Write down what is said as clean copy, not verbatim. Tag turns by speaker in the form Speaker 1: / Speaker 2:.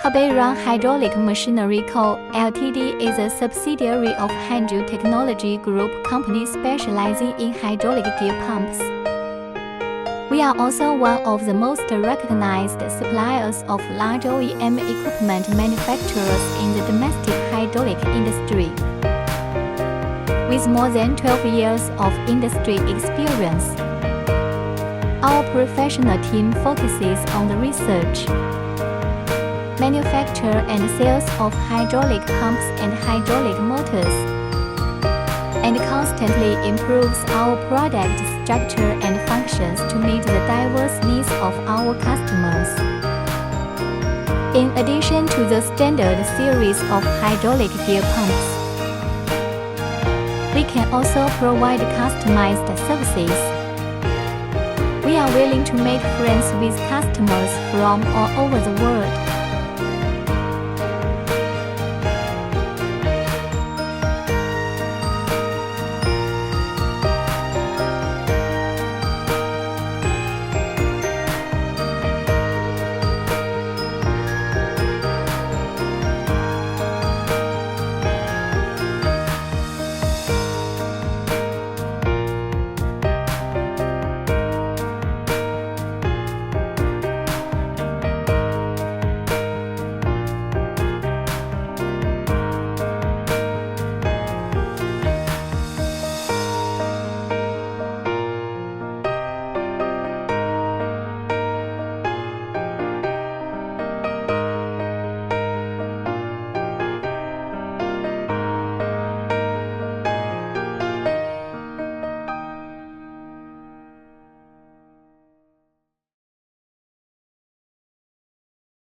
Speaker 1: Hebei Hydraulic Machinery Co., Ltd. is a subsidiary of Hanju Technology Group company specializing in hydraulic gear pumps. We are also one of the most recognized suppliers of large OEM equipment manufacturers in the domestic hydraulic industry. With more than 12 years of industry experience, our professional team focuses on the research, manufacture and sales of hydraulic pumps and hydraulic motors, and constantly improves our product structure and functions to meet the diverse needs of our customers. In addition to the standard series of hydraulic gear pumps, we can also provide customized services. We are willing to make friends with customers from all over the world.